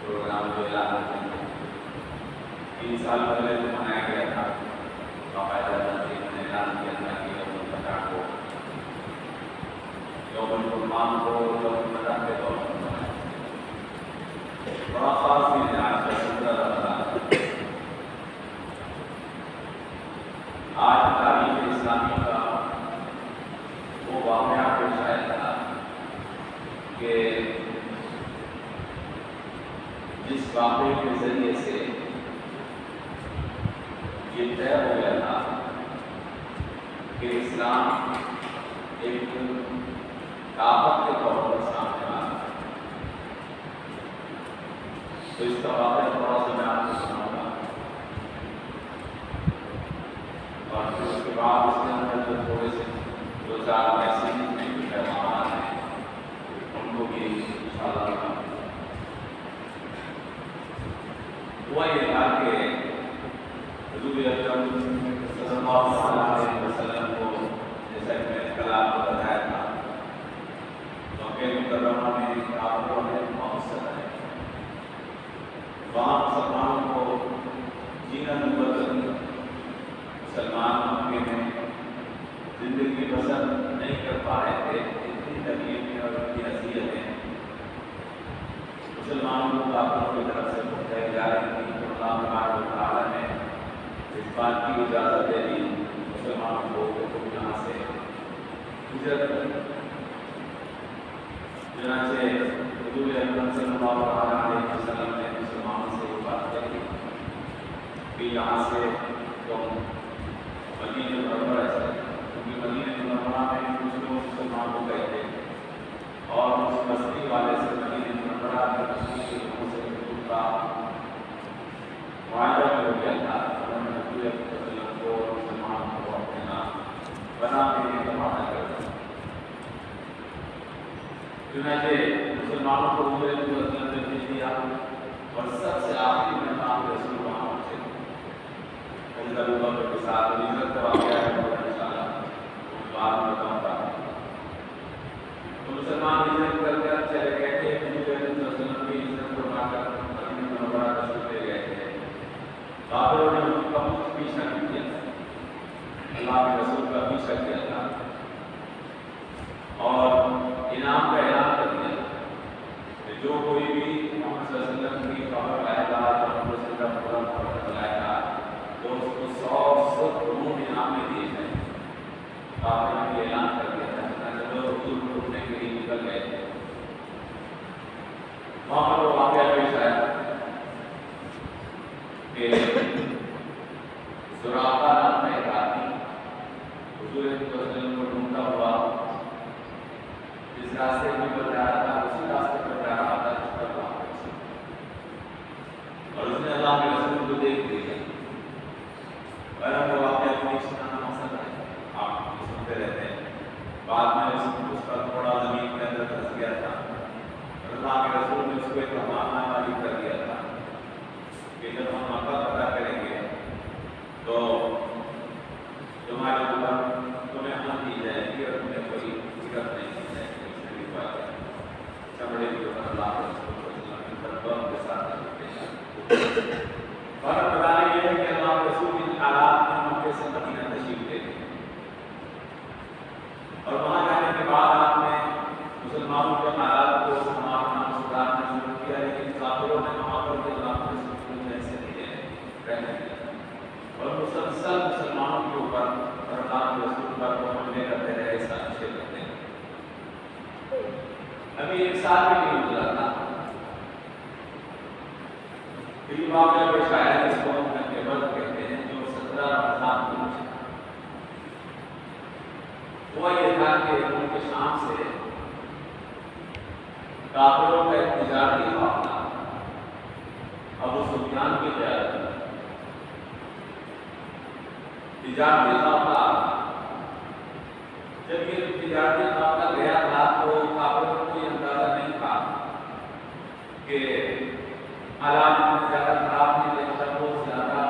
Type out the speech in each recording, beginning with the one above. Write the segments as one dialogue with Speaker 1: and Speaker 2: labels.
Speaker 1: Programme جو اعلان کرتے ہیں 3 سال پہلے جو منایا گیا تھا باقاعدہ تنظیم نے اعلان کیا تھا کہ یوم الفتح کو یوم القرآن کو یوم الفتح کے طور پر منایا بڑا خاص دن ہے آج کا 15 رمضان آج تاریخ اسلامی کا وہ واقعہ پیش آیا تھا کہ جس واقعے کے ذریعے سے یہ طے ہو گیا تھا کہ اسلام ایک طاقت کے طور پر سامنے آ رہا ہے. تو اس کا واقعہ تھوڑا سا میں آپ کو سناؤں گا اور پھر اس کے بعد اس کے اندر جو تھوڑے سے 2-4 میسیج میں جو پیغامات ہیں ان کو بھی انشاءاللہ ہوا یہ تھا کہ حضور اکرم صلی اللہ علیہ وسلم کو جیسا کہ میں نے کل آپ کو بتایا تھا مکہ مکرمہ میں کافروں نے مقصد ہے وہاں مسلمانوں کو جینا بدل مسلمان مکے میں زندگی بسر نہیں کر پا رہے تھے. اتنی تکلیفیں اور اتنی اذیتیں مسلمانوں کو کافروں کی طرف سے پہنچائی جا رہی تھی. اللہ تبارک و تعالیٰ نے اس بات کی اجازت دے دی مسلمانوں کو کہ تم یہاں سے ہجرت کریں. چنانچہ حضور اکرم صلی اللہ علیہ وسلم نے مسلمانوں سے یہ بات کہی کہ یہاں سے تم مدینہ منورہ چلے کیونکہ مدینہ منورہ میں کچھ لوگ مسلمانوں کو کہتے اور اس بستی والے سے مدینہ منورہ میں مسلم کے لوگوں سے حضور کا معاہدہ ہو گیا تھا. انہوں نے حضور اکرم کو اور مسلمانوں کو اپنے نام بنا دینے کا وعدہ کر دیا. چنانچہ مسلمانوں کو حضور اکرم نے بھیج دیا اور سب سے آخری میں نام رسول وہاں پہنچے. حضرت ابوبکر کے ساتھ ہجرت کا واقعہ ہے اور انشاءاللہ بعد میں بتاؤں گا. تو مسلمان ہجرت کر کر چلے گئے تھے. حضور اکرم صلی اللہ علیہ وسلم کی ہجرت فرما کر مدینہ منورہ تشریف لے گئے تھے. کافروں نے ان کا کچھ پیچھا نہیں کیا تھا. اللہ کے رسول کا پیچھا کیا تھا اور انعام کا اعلان کر دیا کہ جو کوئی بھی محمد صلی اللہ علیہ وسلم کی خبر لائے گا جو محمد صلی اللہ علیہ وسلم کی خبر لائے گا تو اس کو 100 روم انعام میں دیے جائیں. کافروں نے اعلان کر دیا تھا. چنانچہ لوگ حضور کو ڈھونڈنے کے لیے نکل گئے تھے. وہاں پر وہ واقعہ پیش آیا کہ سراقہ نام کا ایک آدمی حضور صلی اللہ علیہ وسلم کو ڈھونڈتا ہوا جس راستے میں پر جا رہا تھا اسی راستے پر جا رہا تھا جس پر واپس اور اس نے اللہ کے رسول کو دیکھ لیا. وہ واقعہ کوئی سنانا مقصد ہے آپ سنتے رہتے ہیں. بعد میں اس کا تھوڑا زمین کے اندر پھنس گیا تھا. اللہ کے رسول نے اس کو ایک فرماننامہ لکھ کر دیا تھا کہ جب ہم مکہ فتح کریں گے تو تمہارے اوپر تمہیں امن دی جائے گی اور تمہیں کوئی فکر نہیں کی جائے گی. شریف بات ہے. چمڑے کے اوپر اللہ کے رسول صلی اللہ علیہ وسلم کے ساتھ فرق بتانا یہ ہے کہ اللہ کے رسول ان حالات میں مکے سے مدینہ تشریف لے گئے اور وہاں جانے کے بعد آپ نے مسلمانوں کے حالات کو سنبھالنا سدھارنا شروع کیا. لیکن کافروں نے وہاں پر کے اللہ کے رسول کو ایسے نہیں رہنے دیا اور مسلسل مسلمانوں کے اوپر اور اللہ کے رسول پر وہ حملے کرتے رہے. سازشیں کرتے ہیں. ابھی 1 سال بھی نہیں گزرا تھا یہ واقعہ پیش آیا ہے جس کو ہم کے برد کہتے ہیں جو 17 رمضان کو پہنچا. ہوا یہ تھا کہ ان کے شام سے کافروں کا ایک تجارتی قافلہ ابو سفیان کی قیادت میں تجارتی قافلہ جب یہ تجارتی قافلہ گیا تھا تو کافروں کو کوئی اندازہ نہیں تھا کہ حالات میں زیادہ خراب نہیں لے کر بہت زیادہ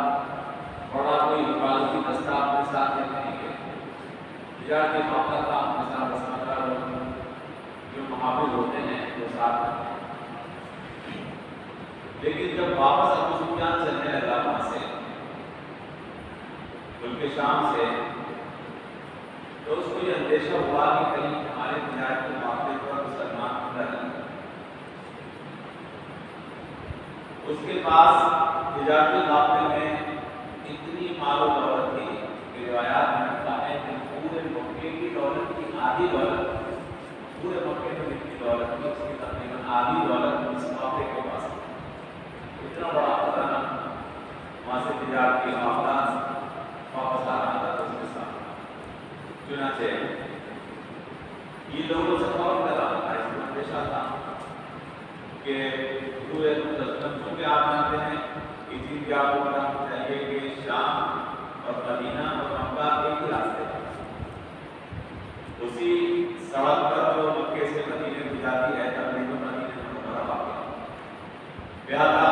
Speaker 1: بڑا کوئی حفاظتی دستہ اپنے ساتھ نہیں گئے. تجارتی قافلہ کا اپنے ساتھ جو محافظ ہوتے ہیں وہ ساتھ لیکن جب واپس ابو سفیان چلنے لگا وہاں سے ملک شام سے، تو اس کو یہ اندیشہ ہوا کہ کہیں ہمارے تجارت کے معاملے پر مسلمان حملہ نہ کریں۔ اس کے پاس تجارت کے معاملے میں اتنی مال و دولت تھی کہ روایات میں لکھا ہے کہ پورے مکے کی دولت کی آدھی دولت، پورے مکے میں جتنی دولت تھی اس کی تقریباً آدھی دولت اس معاملے کے پاس تھی۔ اتنا بڑا خزانہ وہاں سے تجارت کے معاملات واپس آ رہا تھا اس کے ساتھ۔ چنانچہ یہ لوگوں سے خبر کر رہا تھا، اس کو اندیشہ تھا کہ پورے چونکہ آپ جانتے ہیں کہ چیز کیا آپ کو پتا چاہیے کہ شام اور مدینہ اور مکہ ایک ہی راستے پر، اسی سڑک پر جو مکے سے مدینے کو جاتی ہے تقریباً مدینہ منورہ واقع۔ لہٰذا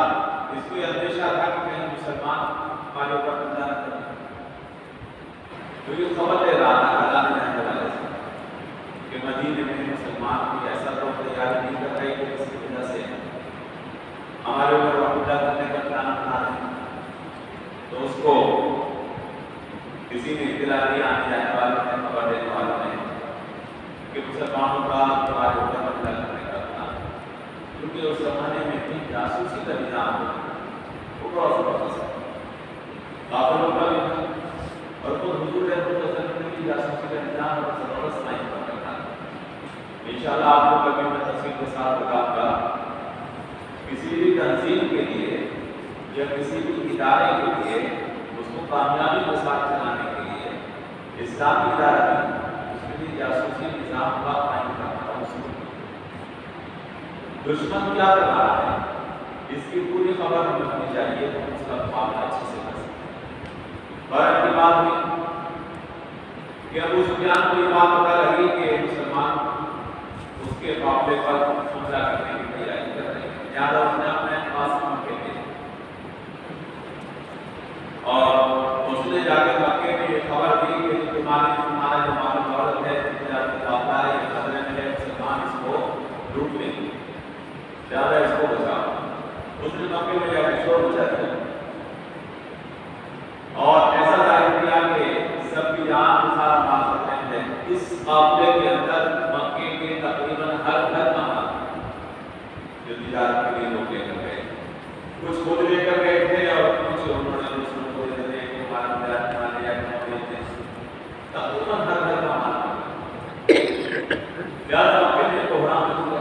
Speaker 1: اس کو یہ اندیشہ تھا کہ کہیں مسلمان ہمارے اوپر حملہ نہ کریں، تو یہ خبر دے رہا تھا حالات رہنے والے سے کہ مدینے میں مسلمان کوئی ایسا لوگ تیاری نہیں کر رہے کہ اس کی وجہ سے ہمارے اوپر حملہ کرنے کا پلان بنا دیں۔ تو اس کو کسی نے اطلاع دیا آنے جانے والوں نے، خبر دینے والوں نے کہ مسلمانوں کا ہمارے اوپر حملہ کرنے کا پلان، کیونکہ اس زمانے میں بھی جاسوسی کا نظام وہ بہت زبردست ہے، کافروں کا بھی تھا اور خود حضور نے بھی جاسوسی کا نظام اور زبردست قائم کر رکھا ہے۔ انشاءاللہ آپ کو کبھی میں تفصیل کے ساتھ بتاؤں گا، کسی بھی تنظیم کے لیے یا کسی بھی ادارے کے لیے اس کو کامیابی کے ساتھ چلانے کے لیے اسلامی ادارہ بھی اس کے لیے جاسوسی نظام کا قائم کرنا اصول ہے۔ دشمن کیا کر رہا ہے اس کی پوری خبر ہمیں ہونی چاہیے تو اس کا مقابلہ اچھے سے کر سکتے ہیں۔ اور کی بات ہوئی کہ ابو سفیان کو یہ بات پتہ لگی کہ مسلمان اس کے معاملے پر حملہ کرنے کی تیاری کر رہے ہیں، لہٰذا اس نے اپنے پاس مکے بھیجے اور اس نے جا کے مکے میں یہ خبر دی کہ تمہارا جو مال و دولت ہے تجارت کا معاملہ ہے، یہ خطرے میں ہے، مسلمان اس کو لوٹ لیں گے، لہٰذا اس کو بچاؤ۔ اس نے مکے میں جا کے شور مچا دیا اور ایسا ظاہر کیا کہ سب کی جان سارا مال ختم ہے۔ اس قافلے کے اندر مکے کے تقریباً ہر گھر کا مال جو تجارت کے لیے لوگ لے کر گئے، کچھ خود لے کر گئے تھے اور کچھ انہوں نے دوسروں کو دے دے کہ ہمارا تجارت مال لے جائے، تقریباً ہر گھر کا مال لہٰذا مکے میں بحران ہوا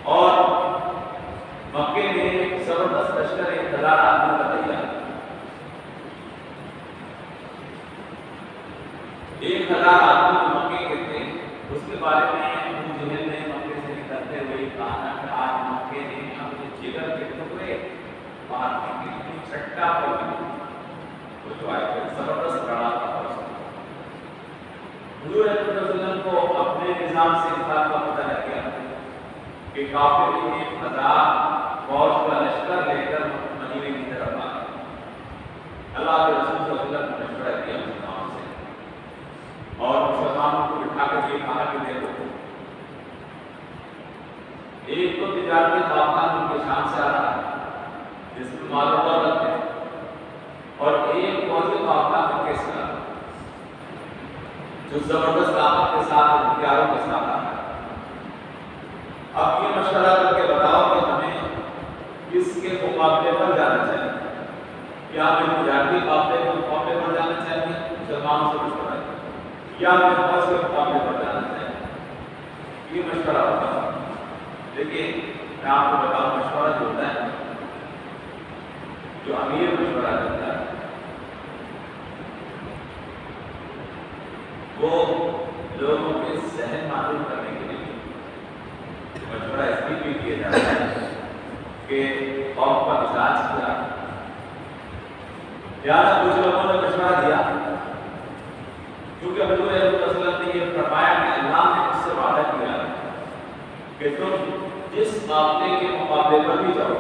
Speaker 1: اور مکے میں زبردست لشکر 1000 آدمی کا تیار، 1000 آدمی جو مکے کے تھے، اس کے بارے میں ابو جہل نے مکے سے نکلتے ہوئے کہا کہ آج مکے نے اپنے جگر کے ٹکڑے باہر پھینکے، چھٹا پر وہ جو آئے تھے زبردست لڑا تھا۔ حضور صلی اللہ علیہ وسلم کو اپنے نظام سے اس بات کا پتہ لگ گیا کہ کافر 1000 فوج کا لشکر لے کر مدینے کی طرف آ گئے۔ اللہ کے رسول صلی اللہ علیہ وسلم نے مشورہ کیا مسلمانوں سے اور مسلمانوں کو بٹھا کر یہ کہا کہ دیکھو، ایک تو تجارتی خاقان ان کے شام سے آ رہا ہے جس میں مال و دولت ہے، اور ایک فوجی خاقان ان کے ساتھ جو زبردست طاقت کے ساتھ ہتھیاروں کے ساتھ آ رہا ہے۔ اب یہ مشورہ کر کے بتاؤ کہ ہمیں کس کے مقابلے پر جانا چاہیے، کیا ہمیں تجارتی مقابلے پر جانا چاہیے مسلمانوں سے مشورہ یا ہمیں فوج کے مقابلے پر جانا چاہیے، یہ مشورہ ہوتا ہے۔ دیکھیے میں آپ کو بتاؤں، مشورہ جو ہوتا ہے، جو امیر مشورہ دیتا ہے وہ لوگوں کے ذہن معلوم کرنے کے لیے مشورہ اس لیے بھی کیا جاتا ہے کہ قوم کا مزاج کیا ہے۔ لہٰذا کچھ لوگوں نے مشورہ دیا کیونکہ حضور صلی اللہ علیہ وسلم نے یہ فرمایا کہ اللہ نے اس سے وعدہ کیا ہے کہ تم جس قافلے کے مقابلے پر بھی جاؤ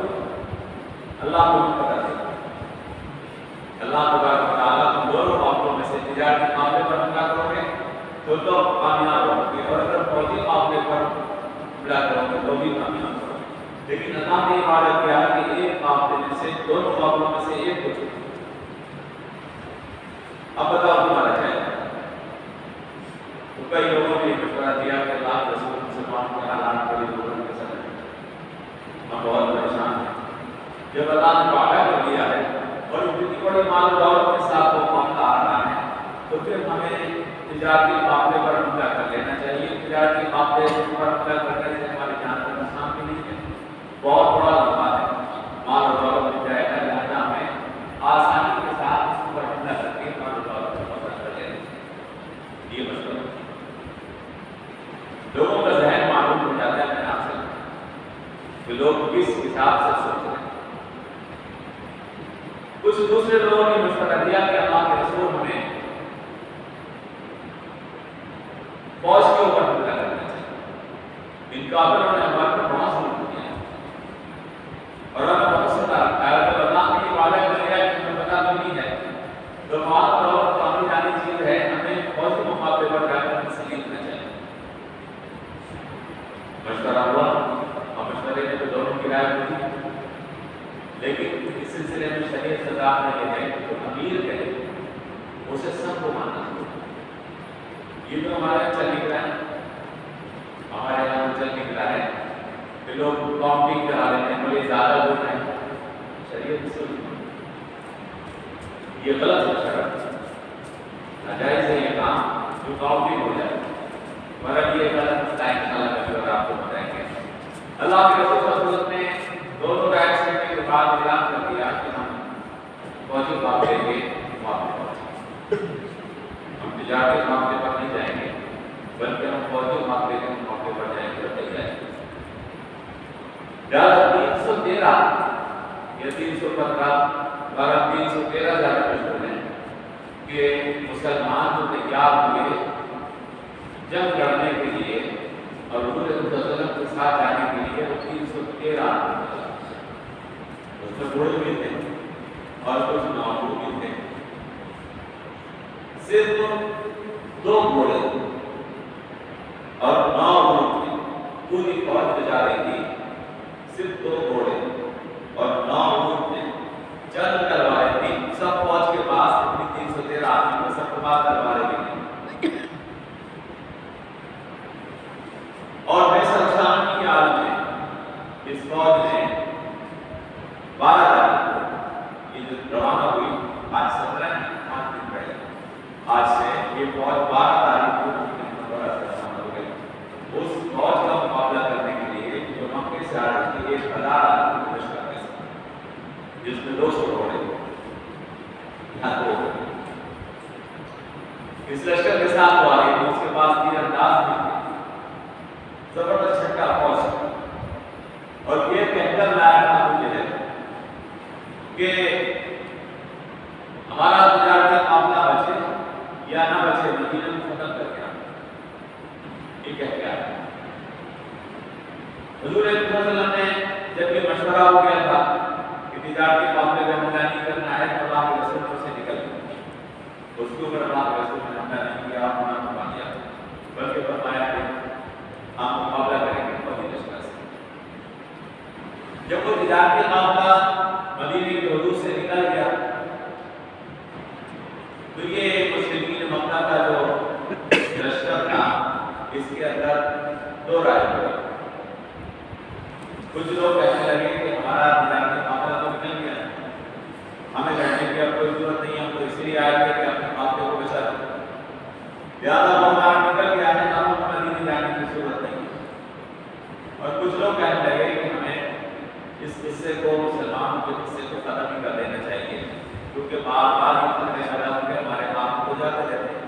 Speaker 1: اللہ کو پتہ دے گا، اللہ تبارک و تعالیٰ تم دونوں قافلوں میں سے تجارتی قافلے پر حملہ کرو گے تو کامیاب ہو گے، اور اگر فوجی قافلے پر حملہ کرو گے تو بھی کامیاب لیکن اللہ نے وعدہ کیا کہ ایک قافلے میں سے دونوں قافلوں میں سے ایک کو چنے. اب بتاؤ تمہارا کیا ہے؟ تو کئی لوگوں نے مشورہ دیا کہ اللہ کے رسول مسلمان کے حالات بڑی ضرورت کے ساتھ ہم بہت پریشان ہیں. جب اللہ نے وعدہ کر دیا ہے اور اتنی بڑی مال و دولت کے ساتھ وہ معاملہ آ رہا ہے تو پھر ہمیں تجارتی معاملے پر حملہ کر لینا چاہیے. تجارتی معاملے پر حملہ کرنے سے ہماری جان کا نقصان بھی نہیں ہے. بہت بڑا نقصان ہے. مال و دولت مل جائے گا، لہٰذا ہمیں آسانی کے ساتھ اس پر حملہ کر کے مال و دولت کو پتہ کر لینا چاہیے. یہ مسئلہ لوگوں کا ذہن معلوم ہو جاتا ہے. میں آپ سے کہ لوگ کس حساب سے سوچ رہے ہیں. کچھ دوسرے لوگوں نے مشورہ دیا کہ اللہ کے رسول ہمیں فوج کے اوپر حملہ کرنا چاہیے. ان کافروں نے ہمارے پر بہت ظلم کیا اور ہمیں بہت ستا رکھا ہے. اگر اللہ نے یہ وعدہ کر لیا کہ ہمیں پتہ بھی نہیں ہے تو مال و دولت آنے جانے چیز ہے، ہمیں فوجی مقابلے پر جا کر تسلیم کرنا چاہیے. مشورہ ہوا اور مشورے میں تو دونوں کی رائے ہوئی، لیکن اس سلسلے میں شریعت سزا نے یہ ہے کہ جو امیر ہے اسے سب کو ماننا چاہیے. یہ تو ہمارے یہاں چل نکلا ہے، ہمارے یہاں چل نکلا ہے کہ لوگ کاؤنٹنگ کرا لیتے ہیں، بڑے زیادہ لوگ ہیں. شریعت سے یہ غلط ہے، شرط ناجائز ہے یہ کام جو کاؤنٹنگ ہو جائے. مگر یہ غلط مسئلہ ہے، انشاءاللہ کبھی اور آپ کو بتائیں گے. اللہ کے رسول صلی اللہ علیہ وسلم نے دونوں رائے سننے کے بعد اعلان کر دیا کہ ہم فوجی معاملے کے معاملے پر ہم تجارتی معاملے پر نہیں جائیں گے، بلکہ ہم فوجی معاملے کے موقع پر جائیں گے. بتائی جائیں گے 313 یا 315 بارہ 313 زیادہ مشہور ہیں کہ مسلمان جو تیار ہوئے جنگ لڑنے کے لیے اور حضور صلی اللہ علیہ وسلم کے ساتھ جانے کے لیے، وہ 313 آدمی. اس میں بوڑھے بھی تھے اور کچھ نوجوان بھی تھے. صرف 2 گھوڑے اور 9 اونٹ تھے. پوری فوج میں جا رہی تھی، صرف 2 گھوڑے اور 9 اونٹ تھے. چند تلواریں تھیں. سب فوج کے پاس اپنی 313 آدمی کو سب کے پاس تلواریں بھی تھیں. اور بے سرشان کی حالت میں اس فوج نے 12 تاریخ کو یہ جو روانہ ہوئی، آج 17 ہے، 5 دن پہلے، آج سے یہ فوج 12 تاریخ کو روانہ ہو گئی. اس فوج کا مقابلہ کرنے کے لیے جو مکے سے آ رہی تھی 1000 آدمی کو لشکر کے ساتھ، جس میں 200 گھوڑے یہاں 2 اس لشکر کے ساتھ وہ آ رہی تھی. اس کے پاس تیر انداز بھی تھے. زبردست چھٹا فوج اور یہ کہتا لایا تھا مجھے کہ ہمارا تجارتی معاملہ بچے یا نہ بچے، مدینہ میں ختم کر کے یہ کہہ کے آیا. حضور صلی اللہ علیہ وسلم نے جب یہ مشورہ ہو گیا تھا کہ تجارتی معاملے میں حملہ نہیں کرنا ہے، تو اللہ کے رسول سے نکل گئے. اس کے اوپر اللہ کے رسول نے حملہ نہیں کیا اور منع فرما دیا، بلکہ فرمایا کہ ہم مقابلہ کریں گے فوجی لشکر سے. جب وہ تجارتی معاملہ مدینے کی حدود سے نکل گیا تو یہ مشرکین مکہ کا جو لشکر تھا اس کے اندر 2 رائے ہوئی. کچھ لوگ کہنے لگے کہ ہمارا تجارتی معاملہ تو نکل گیا، ہمیں لڑنے کی اب کوئی ضرورت نہیں، ہم تو اس لیے آئے تھے کہ اپنے معاملے کو بچا لیں. لہٰذا وہ ہمارا نکل گیا ہے، ہم مدینے جانے کی ضرورت نہیں. اور کچھ لوگ کہنے لگے کہ ہمیں اس قصے کو، مسلمانوں کے قصے کو ختم ہی کر دینا چاہیے، کیونکہ بار بار یہ خطرے پیدا ہو کے ہمارے کام ہو جاتے رہتے ہیں.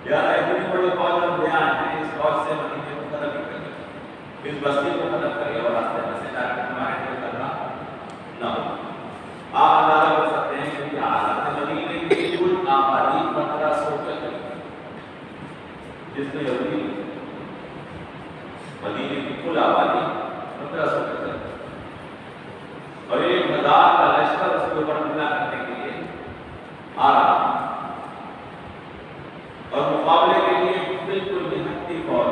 Speaker 1: لہٰذا اتنی بڑی فوج ہم لے آئے ہیں، اس فوج سے مدینے کو ختم ہی کر دیں، اس بستی کو ختم کریے اور راستے میں سے تاکہ ہمارے لیے خطرہ نہ ہو. آپ اندازہ کر سکتے ہیں کہ حالات مدینے کی کل آبادی 1500 کے قریب، جس میں یہودی مدینے کی کل آبادی 1500 کے قریب اور 1000 کا لشکر اس کے اوپر حملہ کرنے کے لیے آ رہا اور مقابلے کے لیے بالکل نہتی فوج.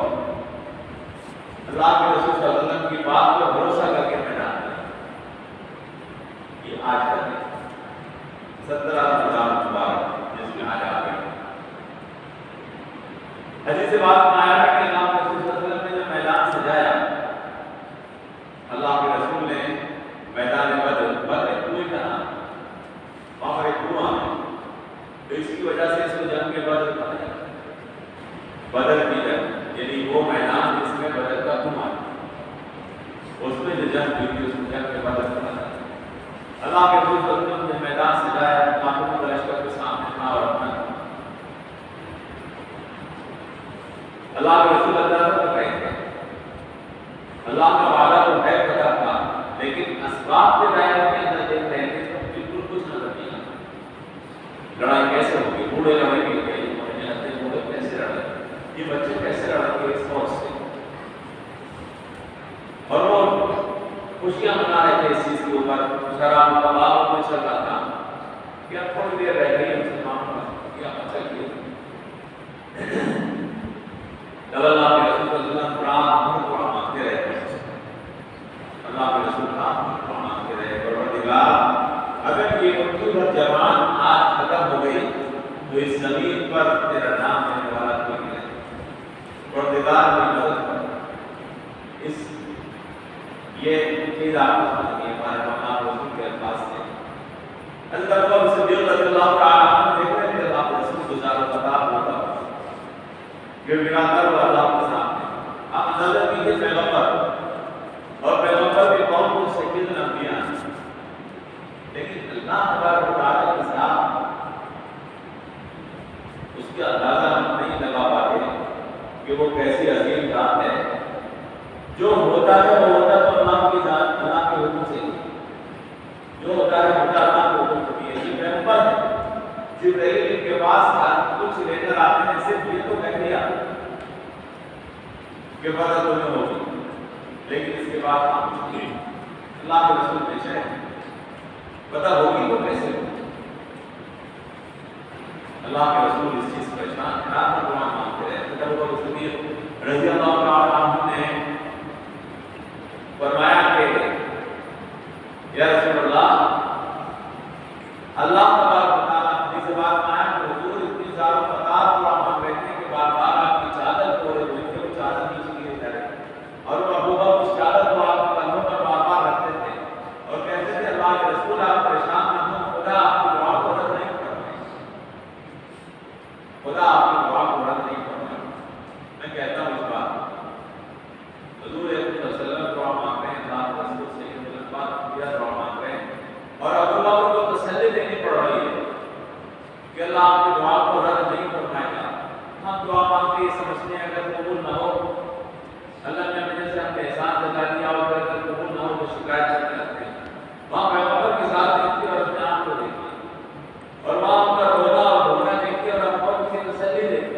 Speaker 1: اللہ کے رسول صلی اللہ علیہ وسلم کی بات پر بھروسہ کر کے میدان آج کا دن 17 رمضان مبارک جس میں آج آ گئے۔ حدیث سے بات میں آیا کہ اللہ کے رسول صلی اللہ علیہ وسلم نے جو میدان سجایا، اللہ کے رسول نے میدان بدر ایک کنویں کا نام، وہاں پر ایک کنواں ہے، تو اس کی وجہ سے اس کو جنگ میں بدر کہا جاتا ہے۔ بدر کی جنگ یعنی وہ میدان جس میں بدر کا کنواں ہے، اس میں جو جنگ ہوئی تھی اس کو جنگ میں بدر کہا جاتا ہے۔ اللہ کے رسول صلی اللہ علیہ وسلم نے میدان سجایا، کافروں کا لشکر کے سامنے تھا اور اپنا اللہ کے رسول اللہ کر رہے تھے۔ اللہ کا وعدہ تو ہے پتہ تھا، لیکن اسباب کے دائرے کے اندر دیکھ رہے تھے تو بالکل کچھ نظر نہیں آتا۔ لڑائی کیسے ہوگی؟ بوڑھے لڑیں گے، بوڑھے کیسے لڑیں؟ یہ بچے کیسے لڑیں گے اس فوج سے؟ اور وہ خوشیاں منا رہے تھے اس چیز کے اوپر، شراب کباب میں چل رہا تھا کہ اب تھوڑی دیر رہ گئی مسلمانوں کا کیا چلیے۔ جب اللہ کے رسول صلی اللہ علیہ وسلم دعا مانگتے رہے، اللہ کے رسول دعا مانگتے رہے، پروردگار اگر یہ مقتول جوان آج ختم ہو گئی تو اس زمین پر تیرا نام لینے والا کوئی نہیں، پروردگار کی مدد کر۔ اس یہ چیز آپ کو سمجھنی ہے، ہمارے مقام رسول کے الفاظ سے۔ حضرت ابو بکر صدیق رضی اللہ تعالیٰ عنہ دیکھ رہے تھے اللہ کے رسول گزار و قطار ہوتا گڑگڑاتا ہوا اللہ کے سامنے۔ آپ نظر کیجیے پیغمبر، اور پیغمبر کے قوم کو سید الانبیاء، لیکن اللہ تبارک و تعالیٰ کے ساتھ اس کا اندازہ ہم نہیں لگا پاتے کہ وہ کیسی عظیم ذات ہے۔ جو ہوتا ہے وہ ہوتا تو اللہ کی ذات، اللہ کے حکم سے، جو ہوتا ہے ہوتا اللہ کے حکم سے۔ یہ پیغمبر ہے، جبرائیل کے پاس کچھ لے کر آتے ہیں، صرف یہ تو کہہ دیا کہ بدر تمہیں ہوگی، لیکن اس کے بعد اللہ کے رسول پیش ہے، پتہ ہوگی تو کیسے ہوگی؟ اللہ کے رسول اس چیز پریشان ہے، رات میں دعا مانگتے رہے۔ حضرت ابو بکر صدیق رضی اللہ تعالیٰ عنہ نے فرمایا کہ یا رسول اللہ، اللہ تبارک و تعالیٰ اپنی زبان میں آیا کہ حضور اتنی زار و قطار دعا مانگ رہے تھے کہ بار بار آپ کی چادر توڑے ہوئے تھے، وہ چادر نیچے گرے جا رہے، اور وہ ابو بکر اس چادر کو آپ کے کندھوں پر بار بار رکھتے تھے اور کہتے تھے اللہ کے رسول آپ پریشان نہ ہوں، خدا آپ کی دعا کو رد نہیں کر رہے، خدا آپ کی دعا کو رد نہیں کر رہے۔ میں کہتا ہوں اس بات حضور صلی اللہ علیہ وسلم دعا مانگ رہے ہیں، اللہ کے رسول سے دعا مانگ رہے ہیں، اور ابو بکر کو تسلی دینی پڑ رہی ہے کہ اللہ آپ کی دعا کو رد نہیں فرمائے گا۔ ہم دعا مانگتے یہ سمجھتے ہیں اگر قبول نہ ہو، اللہ نے مجھے سے ہم نے احسان جتا دیا، اور اگر قبول نہ ہو تو شکایت کرتے رہتے ہیں۔ وہاں پیغمبر کے ساتھ دیکھتے اور اپنے آپ کو دیکھتے، اور وہاں ان کا رونا اور دھونا دیکھتے اور ابو بکر کی تسلی دیکھتے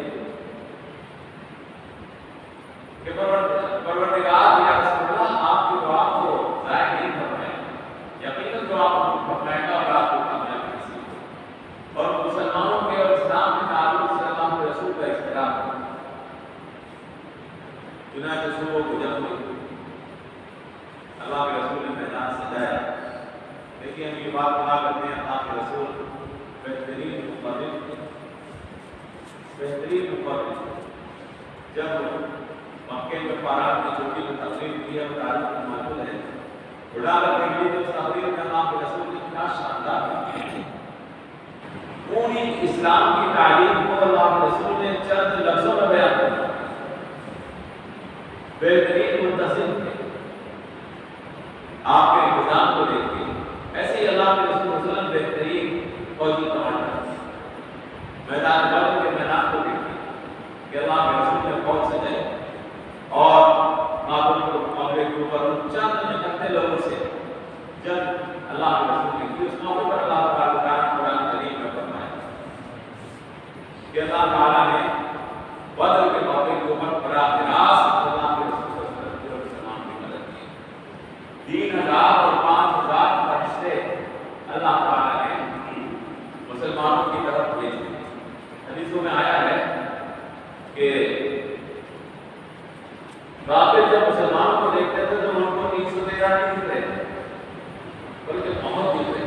Speaker 1: کہ پروردگار یا رسول اللہ آپ کی دعا کو ضائع نہیں فرمائے گا، یقیناً دعا کو فرمائے گا اور آپ کو کامیاب نصیب ہوگا۔ اور مسلمانوں کے اور اسلام کے تعلق سے اللہ کے رسول کا احترام ہے۔ چنانچہ صبح کو جب ہوئی، اللہ کے رسول نے میدان سجایا۔ دیکھیے ہم یہ بات کہا کرتے ہیں اللہ کے رسول بہترین مقرر تھے، بہترین مقرر۔ جب مکے میں فارغ کی چھوٹی میں تقریر کی ہے، وہ تاریخ میں موجود ہے، اڑا کر کے لیے اس تقریر میں اللہ کے رسول نے کیا شاندار ہے۔ پوری اسلام کی تعلیم کو اللہ کے رسول نے چند لفظوں میں بیان کیا۔ بہترین منتصر تھے آپ کے انتظام کو دیکھ کے، ایسے ہی اللہ کے رسول صلی اللہ علیہ وسلم بہترین فوجی کمانڈر میدان بدر کے میدان کو دیکھ کے کہ اللہ کے رسول نے فوج سجائی اور معاملے کے اوپر چند نکلتے لوگوں سے جب اللہ کے رسول نے کی، اس موقع پر اللہ تعالیٰ نے قرآن کریم میں فرمایا کہ اللہ تعالیٰ نے بدر کے موقع کے اوپر براہ راست اللہ کے رسول صلی اللہ علیہ وسلم کی مدد کی۔ 3000 اور 5000 فرشتے اللہ تعالیٰ نے مسلمانوں کی طرف بھیج دیے۔ حدیثوں میں آیا ہے کہ کافر جب مسلمانوں کو دیکھتے تھے تو ان کو 313 نہیں دکھ رہے، بلکہ بہت دکھ رہے۔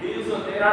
Speaker 1: 313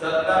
Speaker 1: 70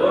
Speaker 1: 2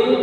Speaker 1: 1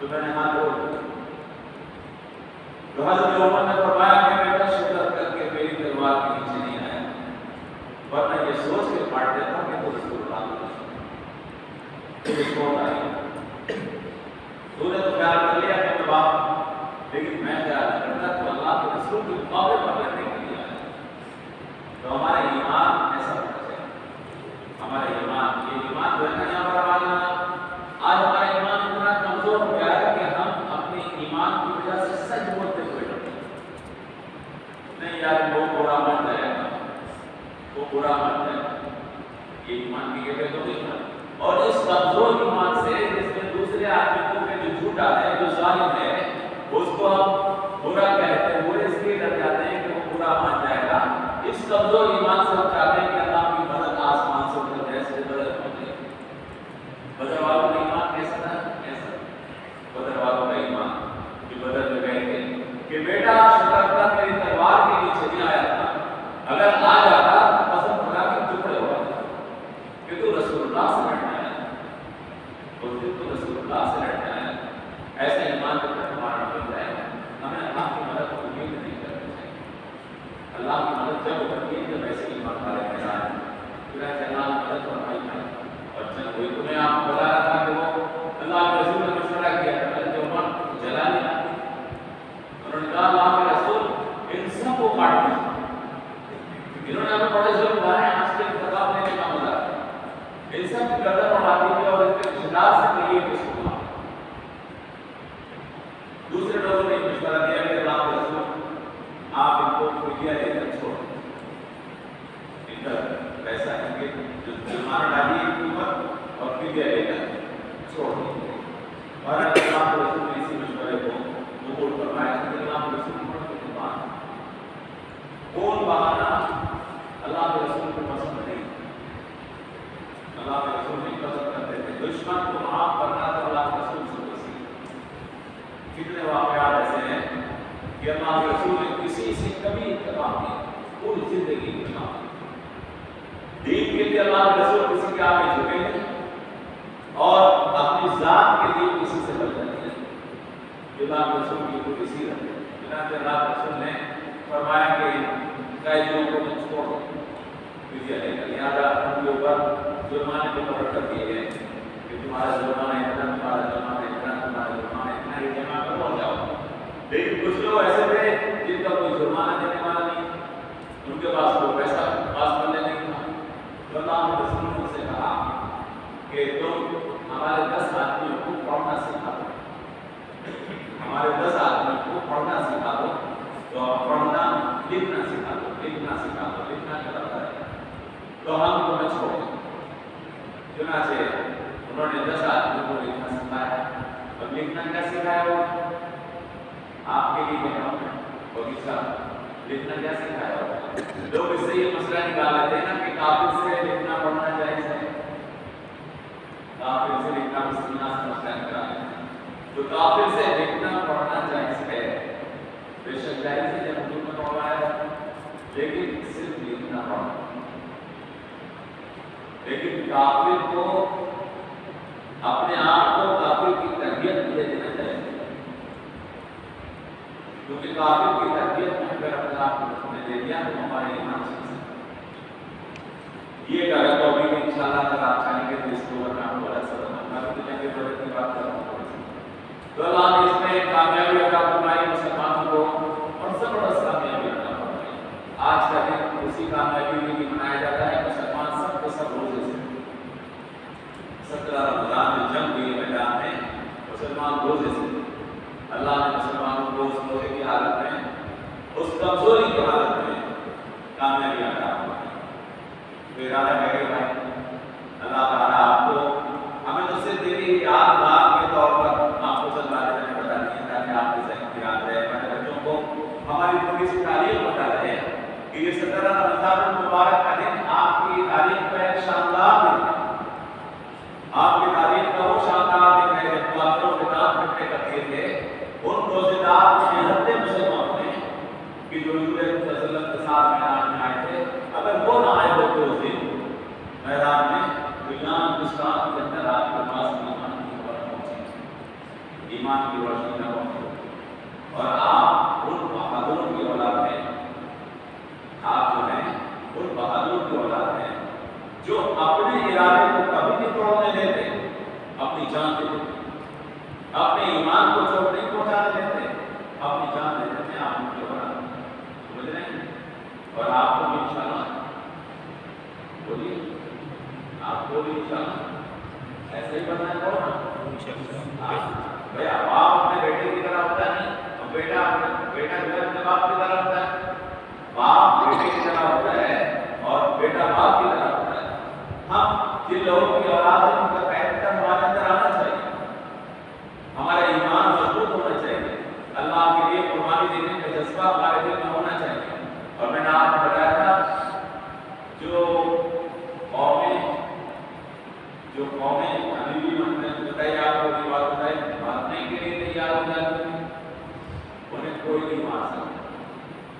Speaker 1: تو میں نے ہاتھ جوڑ دیا. تو حضرت عمر نے فرمایا کہ بیٹا شکر کر کے میری تلوار کے نیچے نہیں آیا، ورنہ یہ سوچ کے پھاڑ دیتا کہ تو رسول اللہ تو چھوڑ آئی. تو نے تو خیال کر لیا کہ میں باپ، لیکن میں خیال کرتا تو اللہ کے رسول کے مقابلے پر لڑنے کے لیے آیا. تو ہمارا ایمان ایسا ہونا چاہیے. ہمارا ایمان، یہ ایمان جو ہے نا یہاں پر ہمارا آج ہمارا ایمان اتنا کمزور ہو گیا ہے کہ ہم اپنے ایمان کی وجہ سے سچ بولتے ہوئے ڈرتے ہیں. نہیں یار وہ برا مان جائے گا، وہ برا مان جائے گا، یہ ایمان کی یہ تو نہیں ہے. اور اس کمزور ایمان سے جس میں دوسرے آدمی کو جو جھوٹا ہے، جو ظالم ہے، اس کو ہم برا کہتے ہیں، وہ اس لیے ڈر جاتے ہیں کہ وہ برا مان جائے گا. اس کمزور ایمان سے ہم چاہتے ہیں کہ اللہ کی مدد آسمان سے اتر جائے، ایسے بدر پہنچے. بدر والوں کا ایمان کیسا تھا؟ ایسا بدر والوں کا ایمان کہ بدر میں گئے تھے کہ بیٹا شکر کر میری تلوار کے نیچے نہیں آیا تھا، اگر آ جاتا قسم خدا کے ٹکڑے ہو جاتے کہ تو رسول اللہ سے لڑنے آیا، اس دن تو رسول اللہ سے لڑنے آیا. ایسا ایمان جب تک ہمارا مل جائے گا، ہمیں اللہ کی مدد کو امید نہیں کرنی چاہیے. اللہ کی مدد جب ہوتی ہے جب ایسے ایمان والے میدان ہیں، چنانچہ اللہ کی مدد فرمائی ہے. اور چند کوئی تمہیں آپ بتا رہا تھا کہ وہ اللہ کے رسول نے مشورہ کیا تھا، حضرت عمر جلا نہیں آتی. انہوں نے کہا اللہ کے رسول ان سب کو کاٹ دیا. انہوں نے ہمیں بڑے ظلم ڈالے، آج کے خطاب لینے کا مزہ ہے. ان سب کی گردن اڑا دی اور اس کے جلال سے کہیے کہ اس کو دوسرے لوگوں نے مشورہ دیا کہ اللہ کے رسول آپ ان کو فدیہ دے کر چھوڑ دیں، ان کا پیسہ ان کے جو جرمانہ ڈالیے ان کے اوپر اور فدیہ دے کر چھوڑ دیں. اور اللہ کے رسول نے اسی مشورے کو قبول فرمایا کہ اللہ کے رسول کی زبان کون بہانا اللہ کے رسول کو پسند نہیں. اللہ کے رسول نہیں پسند کرتے تھے. دشمن کو معاف کرنا تو اللہ کے رسول سے وسیع. کتنے واقعات ایسے ہیں کہ اللہ کے رسول نے کسی سے کبھی اتفاق نہیں، پوری زندگی اتفاق نہیں. دین کے لیے اللہ کے رسول کسی کے آگے جھکے نہیں اور اپنی ذات کے لیے کسی سے بدلتے نہیں. اللہ کے رسول کی کوئی سیرت ہے. چنانچہ اللہ کے رسول نے فرمایا کہ قیدیوں کو میں چھوڑ دوں فدیہ دے کر. لہٰذا ان کے اوپر جرمانے کو مقرر کر دیے گئے کہ تمہارا جرمانہ اتنا، تمہارا جرمانہ اتنا، تمہارا جرمانہ اتنا، یہ جمع کرو اور جاؤ. لیکن کچھ لوگ ایسے تھے جن کا کوئی جرمانہ دینے والا نہیں، ان کے پاس کوئی پیسہ پاس کرنے نہیں تھا. تو اللہ کے رسول نے ان سے کہا کہ تم ہمارے 10 آدمیوں کو پڑھنا سکھا دو، ہمارے 10 آدمیوں کو پڑھنا سکھا دو. تو پڑھنا لکھنا سکھا دو، لکھنا سکھا دو. لکھنا کیا ہوتا ہے؟ تو ہم تمہیں چھوڑ دیں. چنانچہ انہوں نے 10 آدمیوں کو لکھنا سکھایا. اور لکھنا کیا سکھایا؟ وہ آپ کے لیے کہنا اور لکھنا کیا سکھایا ہوگا؟ لوگ اس سے یہ مسئلہ نکال لیتے ہیں نا کہ کافر سے لکھنا پڑھنا جائز ہے. کافر سے لکھنا مسلمان سے مسئلہ نکال لیتے ہیں. تو کافر سے لکھنا پڑھنا جائز ہے، بے شک جائز ہے جب حضور نے پڑھوایا، لیکن صرف لکھنا پڑھنا. لیکن کافر کو اپنے آپ کو کافر کی تربیت دے دینا چاہیے، کیونکہ کافر کی تربیت میں اگر اپنے آپ کو دے دیا تو ہمارے ایمان سے یہ اگر تو ابھی انشاءاللہ تک آپ چاہیں گے تو اس کو میں آپ کو بڑا سا بتاؤں گا کہ بڑے کی بات کر رہا ہوں. تو اللہ نے اس میں کامیابی عطا فرمائی مسلمانوں کو اور زبردست کامیابی عطا فرمائی. آج کا دن اسی کامیابی کے لیے منایا جاتا ہے. مسلمان سب کے سب روزے سے 17 رمضان میں جنگ ہوئی میدان میں مسلمان روزے سے اللہ نے مسلمانوں کو اس روزے کی حالت میں، اس کمزوری کی حالت میں کامیابی عطا فرمائی. تو ارادہ ہے کہ بھائی اللہ تعالیٰ آپ کو ہمیں تو صرف دیکھیے یاد بات کے طور پر آپ کو چند باتیں میں بتا دی ہیں تاکہ آپ کے ذہن میں یاد رہے. ہمارے بچوں کو ہماری تھوڑی سی تاریخ بتا رہے ہیں کہ یہ 17 رمضان المبارک کا دن آپ کی تاریخ کا ایک شاندار دن ہے. آپ کی تاریخ کا وہ شاندار دن ہے جب کافروں کے ساتھ نپٹے کرتے تھے. ان روزے دار چھہتر مسلمانوں نے کہ جو حضور صلی اللہ علیہ وسلم کے ساتھ میدان میں آئے تھے، اگر وہ نہ آئے ہوتے اس دن میدان میں، تو یہاں ہندوستان کے اندر آپ کے پاس ایمان کی خبر پہنچی. ایمان کی روشنی نہ ہو اور آپ ان بہادروں کی اولاد ہیں. آپ جو ہیں ان بہادروں کی اولاد ہیں جو اپنے ارادے کو کبھی نہیں توڑنے دیتے, اپنی جان دے دیتے, اپنے ایمان کو چوٹ نہیں پہنچانے دیتے, اپنی جان دے دیتے ہیں. آپ ان کی اولاد سمجھ رہے ہیں. اور آپ کو بھی انشاءاللہ بولیے, آپ کو بھی انشاءاللہ ایسے ہی بننا ہے. بھائی باپ اپنے بیٹے کی طرح ہوتا نہیں, اور بیٹا جو ہے اپنے باپ کی طرح ہوتا ہے. باپ بیٹے کی طرح ہوتا ہے اور بیٹا باپ کی طرح ہوتا ہے. ہم جن لوگوں کی اولاد ہے ان کا کیریکٹر ہمارے اندر آنا چاہیے, ہمارا ایمان مضبوط ہونا چاہیے, اللہ کے لیے قربانی دینے کا جذبہ ہمارے دل میں ہونا چاہیے. اور میں نے آپ کو بتایا تھا جو قومیں ابھی بھی بتائی, آپ کو یہ بات بتائی, مارنے کے لیے تیار ہو جاتی ہیں, انہیں کوئی نہیں مار سکتا.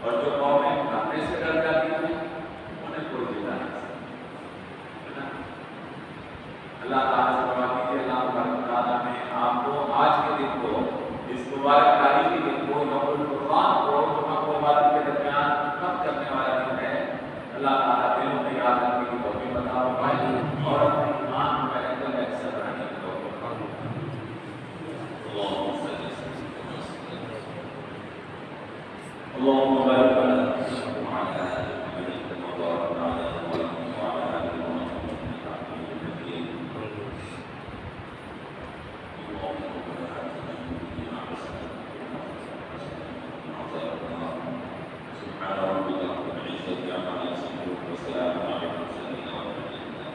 Speaker 1: اور جو قومیں مرنے سے ڈر جاتی ہیں انہیں کوئی جتا نہیں سکتا. اللہ تعالیٰ سے دعا کیجیے, اللہ تبارک و تعالیٰ نے آپ کو آج کے دن کو, اس مبارک تاریخی دن کو, یوم الفرقان کو, جو مقبوضات کے درمیان خط کرنے والا دن ہے, اللہ تعالیٰ دلوں میں یاد رکھنے کی توفیق عطا فرمائے اور اپنے ایمان میں ایک اکثر رہنے کی توفیق عطا فرمائے. اللهم بارك على محمد وعلى آل محمد كما باركت على إبراهيم وعلى آل إبراهيم إنك حميد مجيد. اللهم ربنا آتنا في الدنيا حسنة وفي الآخرة حسنة. سبحان ربك رب العزة عما يصفون وسلام على المرسلين والحمد لله.